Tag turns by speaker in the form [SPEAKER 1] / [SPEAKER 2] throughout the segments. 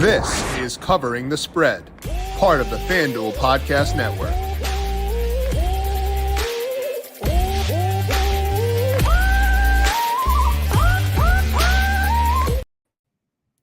[SPEAKER 1] This is Covering the Spread, part of the FanDuel Podcast Network.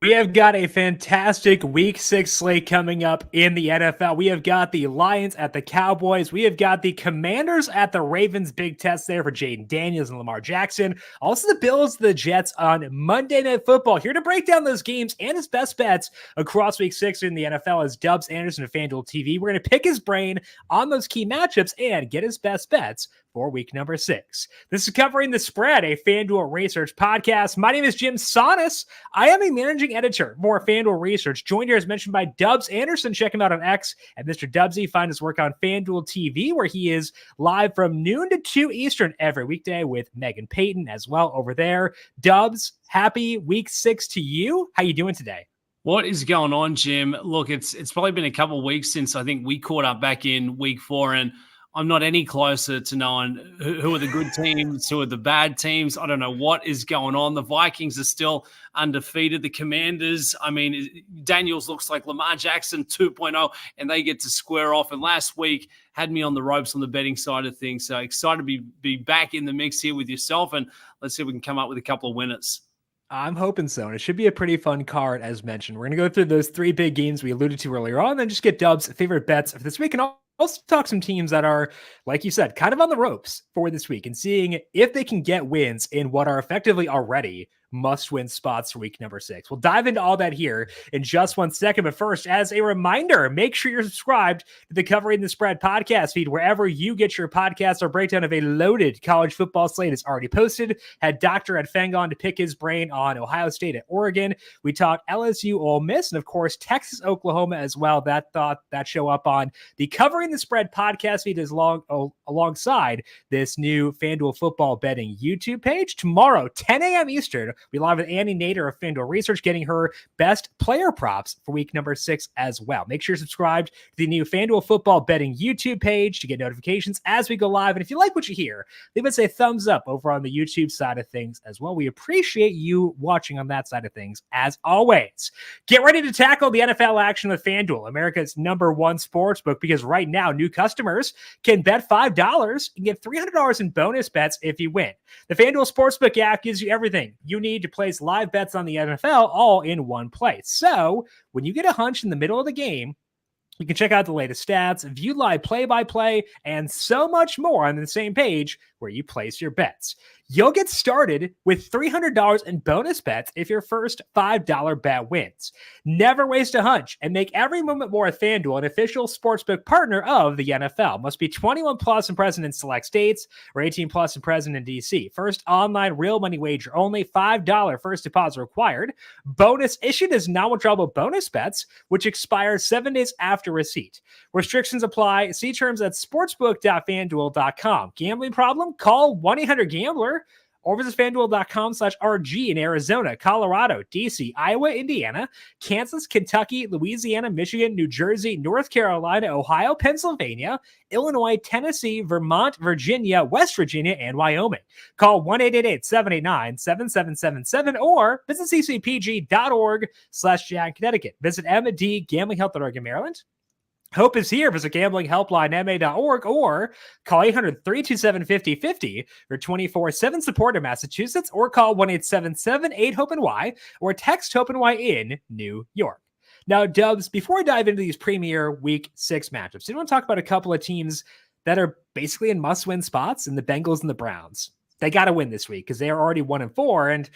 [SPEAKER 2] We have got a fantastic Week 6 slate coming up in the NFL. We have got the Lions at the Cowboys. We have got the Commanders at the Ravens. Big test there for Jaden Daniels and Lamar Jackson. Also the Bills, the Jets on Monday Night Football. Here to break down those games and his best bets across Week 6 in the NFL is Dubbs Anderson of FanDuel TV. We're going to pick his brain on those key matchups and get his best bets for week number 6. This is Covering the Spread, a FanDuel Research podcast. My name is JimSannes. I am a managing editor for FanDuel Research, joined here as mentioned by Dubbs Anderson. Check him out on X at mrdubbsie. Find his work on FanDuel TV, where he is live from noon to 2 Eastern every weekday with Megan Payton as well over there. Dubbs, happy Week 6 to you. How you doing today?
[SPEAKER 3] What is going on, Jim? Look, it's probably been a couple of weeks since I think we caught up back in Week 4, and I'm not any closer to knowing who are the good teams, who are the bad teams. I don't know what is going on. The Vikings are still undefeated. The Commanders, I mean, Daniels looks like Lamar Jackson 2.0, and they get to square off. And last week had me on the ropes on the betting side of things. So excited to be back in the mix here with yourself, and let's see if we can come up with a couple of winners.
[SPEAKER 2] I'm hoping so, and it should be a pretty fun card, as mentioned. We're going to go through those 3 big games we alluded to earlier on, and then just get Dubbs' favorite bets of this week, and also talk some teams that are, like you said, kind of on the ropes for this week and seeing if they can get wins in what are effectively already must-win spots for week number 6. We'll dive into all that here in just 1 second. But first, as a reminder, make sure you're subscribed to the Covering the Spread podcast feed wherever you get your podcasts. Our breakdown of a loaded college football slate is already posted. Had Dr. Ed Feng on to pick his brain on Ohio State at Oregon. We talk LSU, Ole Miss, and of course, Texas, Oklahoma as well. That show up on the Covering the Spread podcast feed alongside this new FanDuel football betting YouTube page. Tomorrow, 10 a.m. Eastern, we live with Annie Nader of FanDuel Research, getting her best player props for week number 6 as well. Make sure you're subscribed to the new FanDuel football betting YouTube page to get notifications as we go live. And if you like what you hear, leave us a thumbs up over on the YouTube side of things as well. We appreciate you watching on that side of things as always. Get ready to tackle the NFL action with FanDuel, America's #1 sportsbook, because right now new customers can bet $5 and get $300 in bonus bets if you win. The FanDuel Sportsbook app gives you everything you need to place live bets on the NFL all in one place. So when you get a hunch in the middle of the game, you can check out the latest stats, view live play-by-play, and so much more on the same page where you place your bets. You'll get started with $300 in bonus bets if your first $5 bet wins. Never waste a hunch and make every moment more with FanDuel, an official sportsbook partner of the NFL. Must be 21 plus and present in select states, or 18 plus and present in DC. First online real money wager only, $5 first deposit required. Bonus issued as non-withdrawable bonus bets, which expire 7 days after receipt. Restrictions apply. See terms at sportsbook.fanduel.com. Gambling problem? Call 1-800-GAMBLER or visit FanDuel.com/RG in Arizona, Colorado, DC, Iowa, Indiana, Kansas, Kentucky, Louisiana, Michigan, New Jersey, North Carolina, Ohio, Pennsylvania, Illinois, Tennessee, Vermont, Virginia, West Virginia, and Wyoming. Call 1-888-789-7777 or visit ccpg.org/Jack, Connecticut. Visit MDGamblingHealth.org in Maryland. Hope is here. Visit gamblinghelplinema.org or call 800-327-5050 for 24/7 support in Massachusetts, or call 1-877-8-HOPE-NY or text HOPE-NY in New York. Now, Dubbs, before we dive into these premier Week 6 matchups, I want to talk about a couple of teams that are basically in must-win spots, in the Bengals and the Browns. They got to win this week because they are already 1-4, and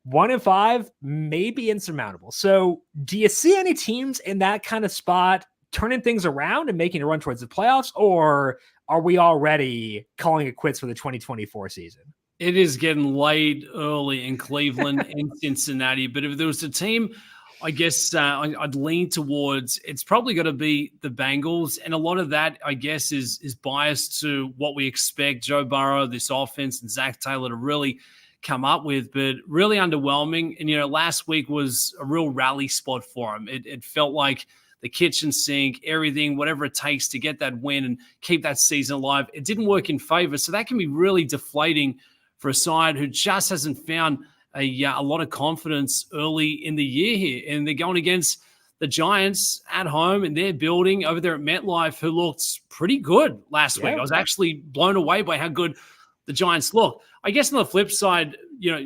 [SPEAKER 2] 1-5 may be insurmountable. So do you see any teams in that kind of spot turning things around and making a run towards the playoffs, or are we already calling it quits for the 2024 season?
[SPEAKER 3] It is getting late early in Cleveland and Cincinnati, but if there was a team, I guess I'd lean towards, it's probably going to be the Bengals, and a lot of that, I guess, is biased to what we expect Joe Burrow, this offense, and Zach Taylor to really come up with, but really underwhelming. And, last week was a real rally spot for him. It felt like the kitchen sink, everything, whatever it takes to get that win and keep that season alive. It didn't work in favor, so that can be really deflating for a side who just hasn't found a lot of confidence early in the year here. And they're going against the Giants at home in their building over there at MetLife, who looked pretty good last week. I was actually blown away by how good the Giants look. I guess on the flip side,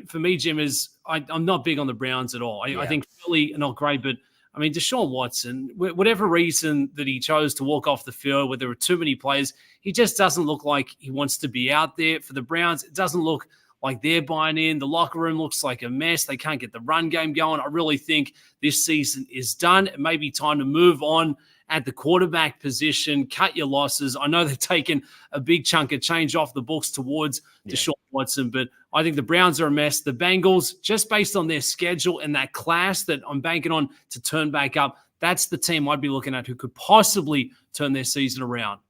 [SPEAKER 3] for me, Jim, is I'm not big on the Browns at all. I think Philly are not great, but I mean, Deshaun Watson, whatever reason that he chose to walk off the field where there were too many players, he just doesn't look like he wants to be out there. For the Browns, it doesn't look like they're buying in. The locker room looks like a mess. They can't get the run game going. I really think this season is done. It may be time to move on at the quarterback position, cut your losses. I know they've taken a big chunk of change off the books towards Deshaun Watson, but I think the Browns are a mess. The Bengals, just based on their schedule and that class that I'm banking on to turn back up, that's the team I'd be looking at who could possibly turn their season around.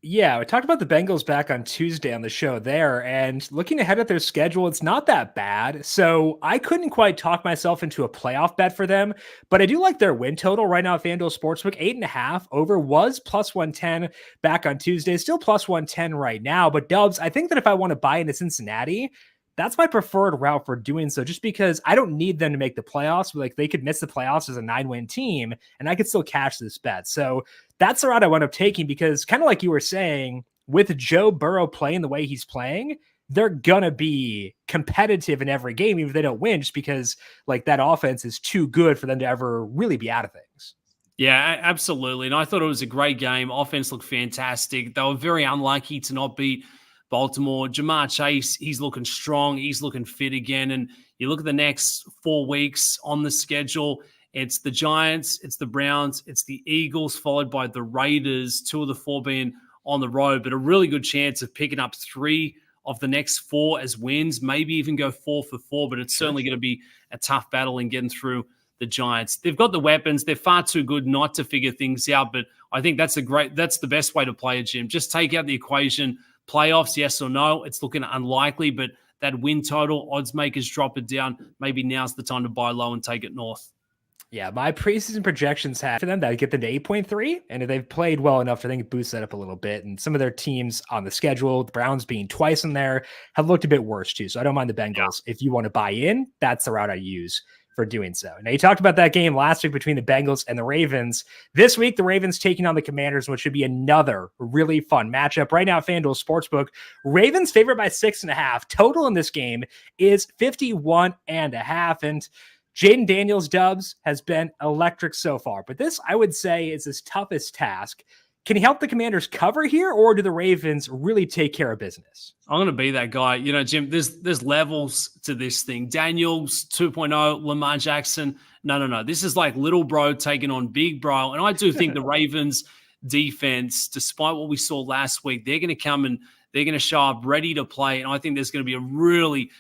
[SPEAKER 2] Yeah, we talked about the Bengals back on Tuesday on the show there, and looking ahead at their schedule, it's not that bad. So I couldn't quite talk myself into a playoff bet for them, but I do like their win total right now at FanDuel Sportsbook. 8.5 over was plus 110 back on Tuesday, still plus 110 right now. But Dubs, I think that if I want to buy into Cincinnati, that's my preferred route for doing so, just because I don't need them to make the playoffs. Like, they could miss the playoffs as a 9-win team and I could still cash this bet. So that's the route I wound up taking, because kind of like you were saying, with Joe Burrow playing the way he's playing, they're going to be competitive in every game, even if they don't win, just because like that offense is too good for them to ever really be out of things.
[SPEAKER 3] Yeah, absolutely. And I thought it was a great game. Offense looked fantastic. They were very unlucky to not beat Baltimore. Jamar Chase, he's looking strong. He's looking fit again. And you look at the next 4 weeks on the schedule, it's the Giants, it's the Browns, it's the Eagles, followed by the Raiders, 2 of the 4 being on the road, but a really good chance of picking up 3 of the next 4 as wins, maybe even go 4 for 4, but it's certainly going to be a tough battle in getting through the Giants. They've got the weapons. They're far too good not to figure things out, but I think that's the best way to play it, Jim. Just take out the equation. Playoffs, yes or no? It's looking unlikely, but that win total, odds makers drop it down. Maybe now's the time to buy low and take it north.
[SPEAKER 2] Yeah, my preseason projections have for them that get them to 8.3. And if they've played well enough, I think it boosts that up a little bit. And some of their teams on the schedule, the Browns being twice in there, have looked a bit worse too. So I don't mind the Bengals. If you want to buy in, that's the route I use for doing so. Now, you talked about that game last week between the Bengals and the Ravens. This week, the Ravens taking on the Commanders, which should be another really fun matchup. Right now, FanDuel Sportsbook, Ravens favored by 6.5. Total in this game is 51.5. And Jaden Daniels, Dubs, has been electric so far. But this, I would say, is his toughest task. Can he help the Commanders cover here, or do the Ravens really take care of business?
[SPEAKER 3] I'm going to be that guy. Jim, there's levels to this thing. Daniels 2.0, Lamar Jackson. No. This is like little bro taking on big bro. And I do think the Ravens defense, despite what we saw last week, they're going to come and they're going to show up ready to play. And I think there's going to be a really,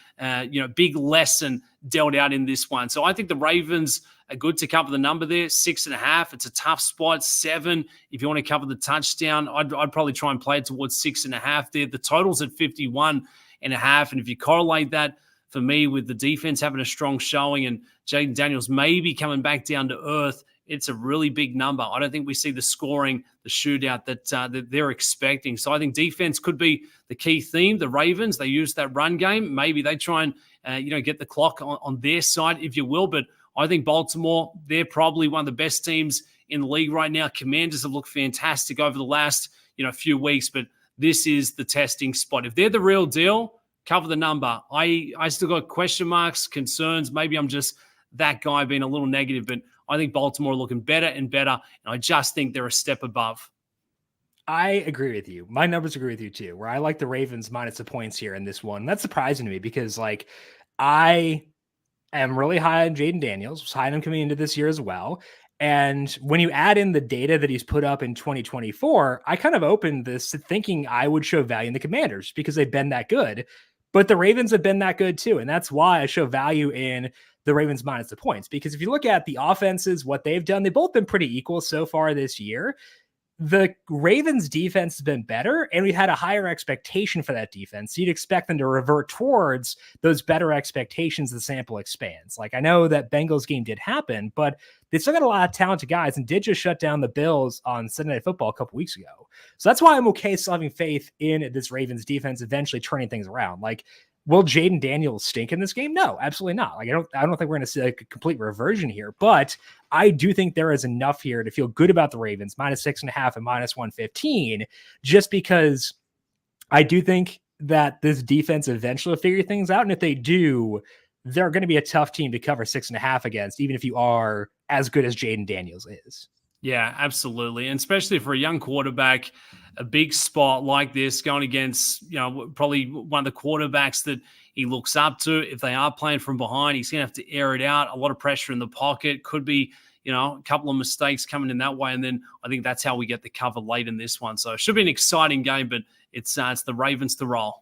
[SPEAKER 3] big lesson dealt out in this one. So I think the Ravens are good to cover the number there, 6.5. It's a tough spot. 7, if you want to cover the touchdown, I'd probably try and play it towards 6.5 there. The total's at 51.5. And if you correlate that for me with the defense having a strong showing and Jaden Daniels maybe coming back down to earth, it's a really big number. I don't think we see the scoring, the shootout that they're expecting. So I think defense could be the key theme. The Ravens, they use that run game. Maybe they try and get the clock on their side, if you will. But I think Baltimore, they're probably one of the best teams in the league right now. Commanders have looked fantastic over the last few weeks, but this is the testing spot. If they're the real deal, cover the number. I still got question marks, concerns. Maybe I'm just that guy being a little negative, but I think Baltimore are looking better and better, and I just think they're a step above.
[SPEAKER 2] I agree with you. My numbers agree with you too, where I like the Ravens minus the points here in this one. That's surprising to me because I am really high on Jaden Daniels, was high on him coming into this year as well. And when you add in the data that he's put up in 2024, I kind of opened this thinking I would show value in the Commanders because they've been that good, but the Ravens have been that good too. And that's why I show value in the Ravens minus the points, because if you look at the offenses, what they've done, they've both been pretty equal so far this year. The Ravens defense has been better, and we had a higher expectation for that defense. So you'd expect them to revert towards those better expectations. The sample expands. I know that Bengals game did happen, but they still got a lot of talented guys and did just shut down the Bills on Sunday Night Football a couple weeks ago. So that's why I'm okay still having faith in this Ravens defense eventually turning things around. Will Jaden Daniels stink in this game? No, absolutely not. Like, I don't think we're going to see like a complete reversion here, but I do think there is enough here to feel good about the Ravens -6.5 and -115, just because I do think that this defense eventually will figure things out. And if they do, they're going to be a tough team to cover 6.5 against, even if you are as good as Jaden Daniels is.
[SPEAKER 3] Yeah, absolutely. And especially for a young quarterback, a big spot like this going against, probably one of the quarterbacks that he looks up to. If they are playing from behind, he's going to have to air it out. A lot of pressure in the pocket. Could be, a couple of mistakes coming in that way. And then I think that's how we get the cover late in this one. So it should be an exciting game, but it's the Ravens to roll.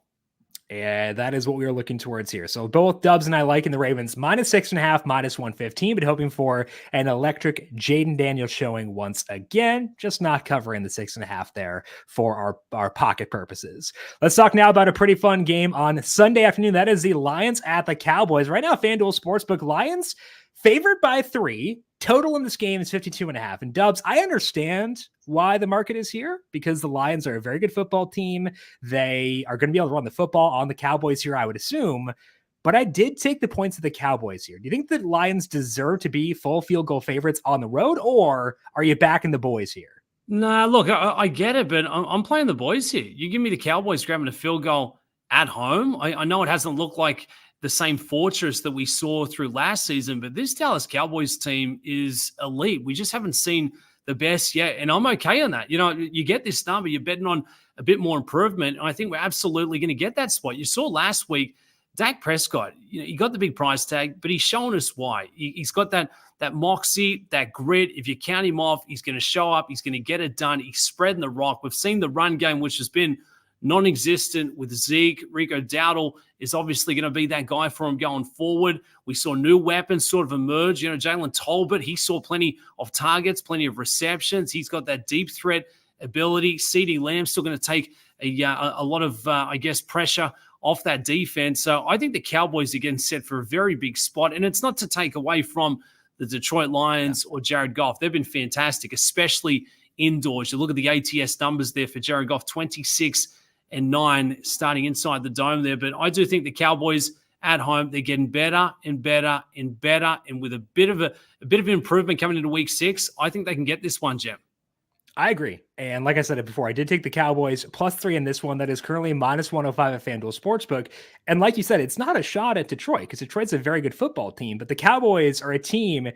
[SPEAKER 2] Yeah, that is what we are looking towards here. So both Dubs and I liking the Ravens -6.5, -115, but hoping for an electric Jaden Daniels showing once again, just not covering the 6.5 there for our pocket purposes. Let's talk now about a pretty fun game on Sunday afternoon. That is the Lions at the Cowboys. Right now, FanDuel Sportsbook, Lions favored by 3. Total in this game is 52.5. And Dubs, I understand why the market is here, because the Lions are a very good football team. They are going to be able to run the football on the Cowboys here, I would assume. But I did take the points of the Cowboys here. Do you think the Lions deserve to be full field goal favorites on the road, or are you backing the boys here?
[SPEAKER 3] Nah, look, I get it, but I'm playing the boys here. You give me the Cowboys grabbing a field goal at home. I know it hasn't looked like the same fortress that we saw through last season, but this Dallas Cowboys team is elite. We just haven't seen the best yet, and I'm okay on that. You get this number, you're betting on a bit more improvement, and I think we're absolutely going to get that spot. You saw last week, Dak Prescott, he got the big price tag, but he's shown us why. He's got that moxie, that grit. If you count him off, he's going to show up. He's going to get it done. He's spreading the rock. We've seen the run game, which has been non-existent with Zeke. Rico Dowdle is obviously going to be that guy for him going forward. We saw new weapons sort of emerge. Jalen Tolbert, he saw plenty of targets, plenty of receptions. He's got that deep threat ability. CeeDee Lamb's still going to take a lot of, pressure off that defense. So I think the Cowboys are getting set for a very big spot. And it's not to take away from the Detroit Lions or Jared Goff. They've been fantastic, especially indoors. You look at the ATS numbers there for Jared Goff, 26-9 starting inside the dome there. But I do think the Cowboys at home, they're getting better and better and better. And with a bit of improvement coming into week 6, I think they can get this one, Jim.
[SPEAKER 2] I agree. And like I said it before, I did take the Cowboys +3 in this one. That is currently -105 at FanDuel Sportsbook. And like you said, it's not a shot at Detroit, because Detroit's a very good football team, but the Cowboys are a team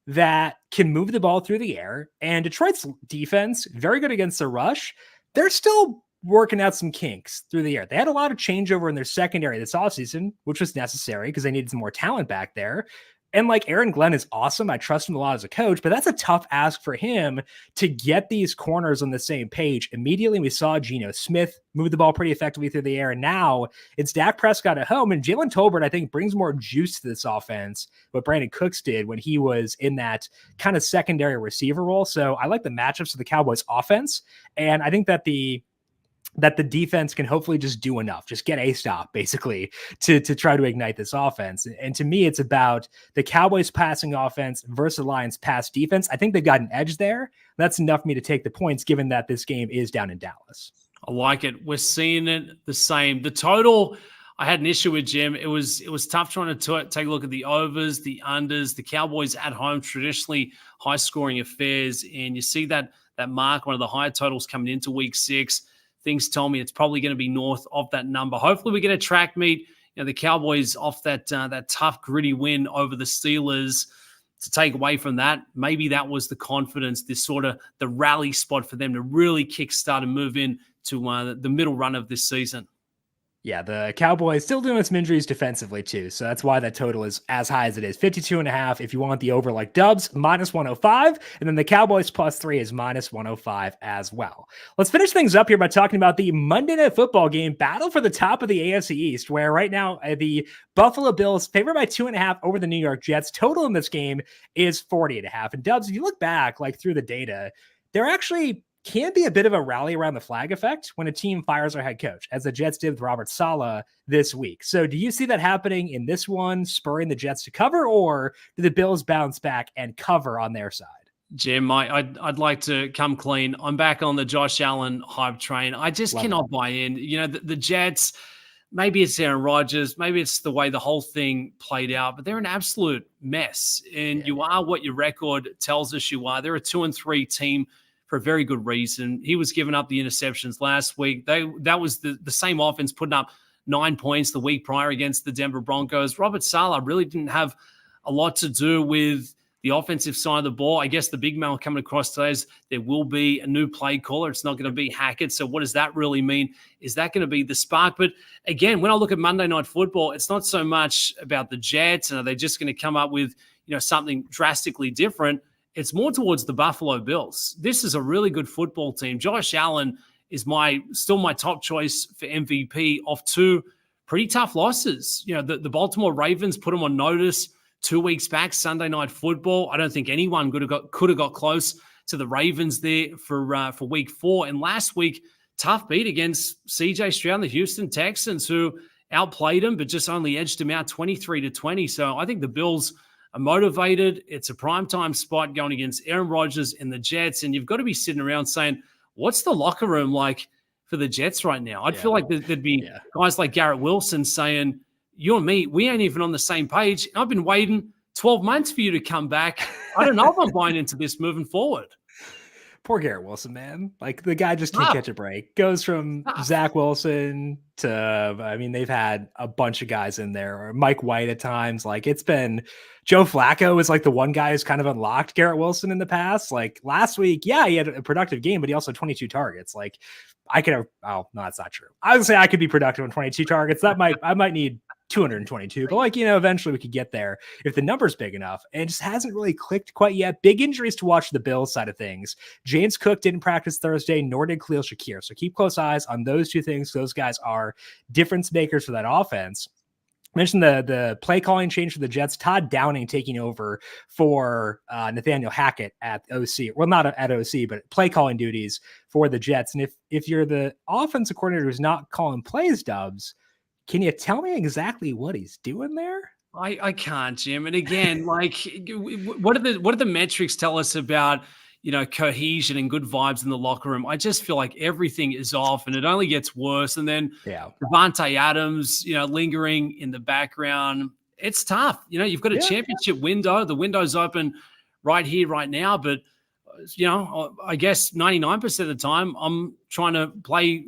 [SPEAKER 2] that can move the ball through the air. And Detroit's defense, very good against the rush. They're still working out some kinks through the air. They had a lot of changeover in their secondary this offseason, which was necessary because they needed some more talent back there. And like, Aaron Glenn is awesome. I trust him a lot as a coach, but that's a tough ask for him to get these corners on the same page. Immediately, we saw Geno Smith move the ball pretty effectively through the air. And now it's Dak Prescott at home. And Jalen Tolbert, I think, brings more juice to this offense, what Brandon Cooks did when he was in that kind of secondary receiver role. So I like the matchups of the Cowboys offense. And I think that the defense can hopefully just do enough, just get a stop basically to try to ignite this offense. And to me, it's about the Cowboys passing offense versus the Lions pass defense. I think they've got an edge there. That's enough for me to take the points, given that this game is down in Dallas.
[SPEAKER 3] I like it. We're seeing it the same. The total, I had an issue with, Jim. It was tough trying to take a look at the overs, the unders. The Cowboys at home, traditionally high scoring affairs. And you see that mark, one of the higher totals coming into week 6. Things tell me it's probably going to be north of that number. Hopefully we get a track meet. The Cowboys off that tough, gritty win over the Steelers. To take away from that, maybe that was the confidence, this sort of the rally spot for them to really kickstart and move in to the middle run of this season.
[SPEAKER 2] Yeah, the Cowboys still doing some injuries defensively too. So that's why that total is as high as it is. 52.5 if you want the over like Dubs, -105. And then the Cowboys +3 is -105 as well. Let's finish things up here by talking about the Monday Night Football game, battle for the top of the AFC East, where right now the Buffalo Bills favored by 2.5 over the New York Jets. Total in this game is 40.5. And Dubs, if you look back like through the data, there actually can be a bit of a rally around the flag effect when a team fires their head coach, as the Jets did with Robert Saleh this week. So do you see that happening in this one, spurring the Jets to cover, or do the Bills bounce back and cover on their side?
[SPEAKER 3] Jim, I'd like to come clean. I'm back on the Josh Allen hype train. I just cannot buy in. The Jets, maybe it's Aaron Rodgers, maybe it's the way the whole thing played out, but they're an absolute mess. And you are what your record tells us you are. They're a 2-3 team for a very good reason. He was giving up the interceptions last week. That was the same offense putting up 9 points the week prior against the Denver Broncos. Robert Saleh really didn't have a lot to do with the offensive side of the ball. I guess the big mail coming across today is there will be a new play caller. It's not going to be Hackett. So what does that really mean? Is that going to be the spark? But again, when I look at Monday Night Football, it's not so much about the Jets and are they just going to come up with something drastically different. It's more towards the Buffalo Bills. This is a really good football team. Josh Allen is still my top choice for MVP off 2 pretty tough losses. The Baltimore Ravens put him on notice 2 weeks back, Sunday Night Football. I don't think anyone could have got close to the Ravens there for week 4. And last week, tough beat against CJ Stroud and the Houston Texans, who outplayed him, but just only edged him out 23-20. So I think the Bills are motivated. It's a primetime spot going against Aaron Rodgers and the Jets. And you've got to be sitting around saying, what's the locker room like for the Jets right now? I'd feel like there'd be guys like Garrett Wilson saying, you and me, we ain't even on the same page. I've been waiting 12 months for you to come back. I don't know if I'm buying into this moving forward.
[SPEAKER 2] Poor Garrett Wilson, man. Like, the guy just can't catch a break. Goes from Zach Wilson to, they've had a bunch of guys in there, or Mike White at times. Like, it's been Joe Flacco is like the one guy who's kind of unlocked Garrett Wilson in the past. Like last week, he had a productive game, but he also had 22 targets. Like, no, that's not true. I would say I could be productive on 22 targets. I might need 222, but eventually we could get there if the number's big enough. And it just hasn't really clicked quite yet. Big injuries to watch the Bills side of things. James Cook didn't practice Thursday, nor did Khalil Shakir. So keep close eyes on those two things. Those guys are difference makers for that offense. I mentioned the play calling change for the Jets. Todd Downing taking over for Nathaniel Hackett at OC. Well, not at OC, but play calling duties for the Jets. And if you're the offensive coordinator who's not calling plays, Dubs, can you tell me exactly what he's doing there?
[SPEAKER 3] I can't, Jim. And again, what do the metrics tell us about cohesion and good vibes in the locker room? I just feel like everything is off and it only gets worse. And then Devontae Adams, lingering in the background. It's tough. You've got a championship window. The window's open right here, right now. But, I guess 99% of the time I'm trying to play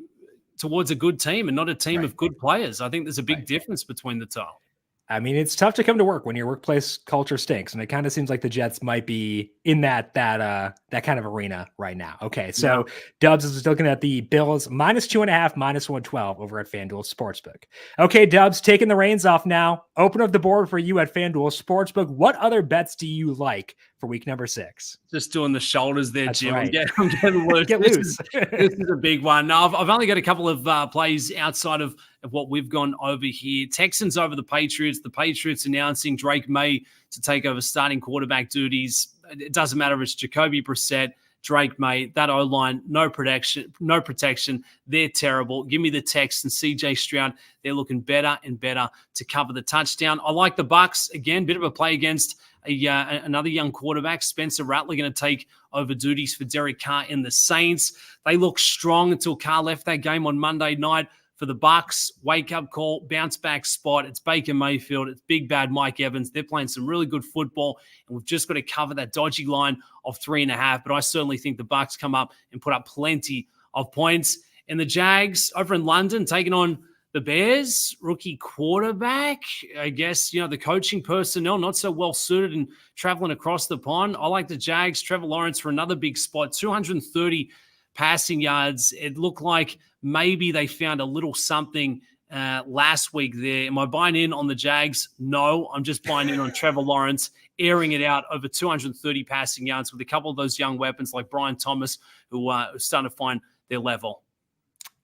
[SPEAKER 3] towards a good team and not a team of good players. I think there's a big difference between the two.
[SPEAKER 2] It's tough to come to work when your workplace culture stinks. And it kind of seems like the Jets might be in that kind of arena right now. Okay. So Dubs is looking at the Bills -2.5, -112 over at FanDuel Sportsbook. Okay, Dubs, taking the reins off now. Open up the board for you at FanDuel Sportsbook. What other bets do you like for week number 6?
[SPEAKER 3] Just doing the shoulders there, Jim.
[SPEAKER 2] Right.
[SPEAKER 3] I'm getting loose.
[SPEAKER 2] Get loose.
[SPEAKER 3] This is a big one. No, I've only got a couple of plays outside of what we've gone over here. Texans over the Patriots. The Patriots announcing Drake May to take over starting quarterback duties. It doesn't matter if it's Jacoby Brissett, Drake May, that O-line, no protection. They're terrible. Give me the Texans, CJ Stroud. They're looking better and better to cover the touchdown. I like the Bucs. Again, bit of a play against another young quarterback. Spencer Rattler going to take over duties for Derek Carr in the Saints. They look strong until Carr left that game on Monday night. For the Bucs, wake-up call, bounce-back spot. It's Baker Mayfield. It's big bad Mike Evans. They're playing some really good football, and we've just got to cover that dodgy line of 3.5. But I certainly think the Bucs come up and put up plenty of points. And the Jags over in London taking on the Bears, rookie quarterback. I guess, the coaching personnel not so well suited and traveling across the pond. I like the Jags. Trevor Lawrence for another big spot, 230 passing yards. It looked like maybe they found a little something last week there. Am I buying in on the Jags? No, I'm just buying in on Trevor Lawrence, airing it out over 230 passing yards with a couple of those young weapons like Brian Thomas, who are starting to find their level.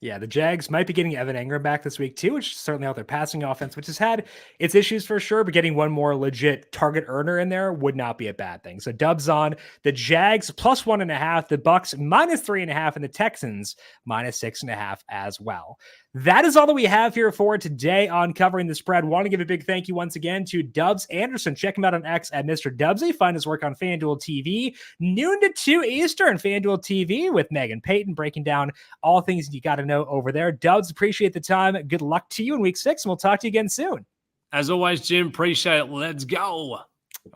[SPEAKER 2] Yeah, the Jags might be getting Evan Engram back this week too, which is certainly out their passing offense, which has had its issues for sure, but getting one more legit target earner in there would not be a bad thing. So Dubs on the Jags +1.5, the Bucs -3.5, and the Texans -6.5 as well. That is all that we have here for today on Covering the Spread. Want to give a big thank you once again to Dubs Anderson. Check him out on X at mrdubbsie. Find his work on FanDuel TV, noon to 2 Eastern, FanDuel TV with Megan Payton, breaking down all things you got to note over there. Dubs, appreciate the time. Good luck to you in week 6, and we'll talk to you again soon.
[SPEAKER 3] As always, Jim, appreciate it. Let's go.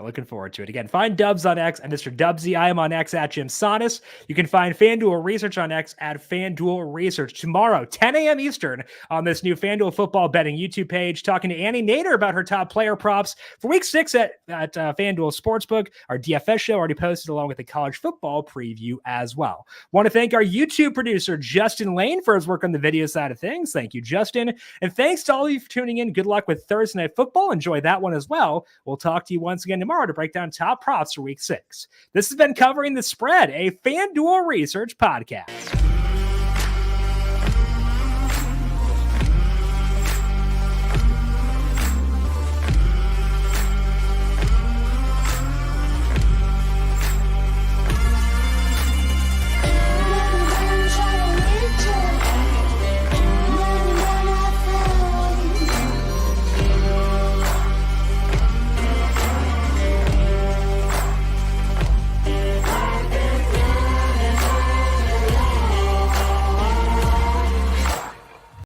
[SPEAKER 2] Looking forward to it. Again, find Dubs on X and mrdubbsie. I am on X at JimSannes. You can find FanDuel Research on X at FanDuel Research. Tomorrow, 10 a.m. Eastern, on this new FanDuel football betting YouTube page, talking to Annie Nader about her top player props for week 6 at FanDuel Sportsbook. Our DFS show already posted along with the college football preview as well. Want to thank our YouTube producer, Justin Lane, for his work on the video side of things. Thank you, Justin. And thanks to all of you for tuning in. Good luck with Thursday Night Football. Enjoy that one as well. We'll talk to you once again tomorrow to break down top props for week 6. This has been Covering the Spread, a FanDuel Research podcast.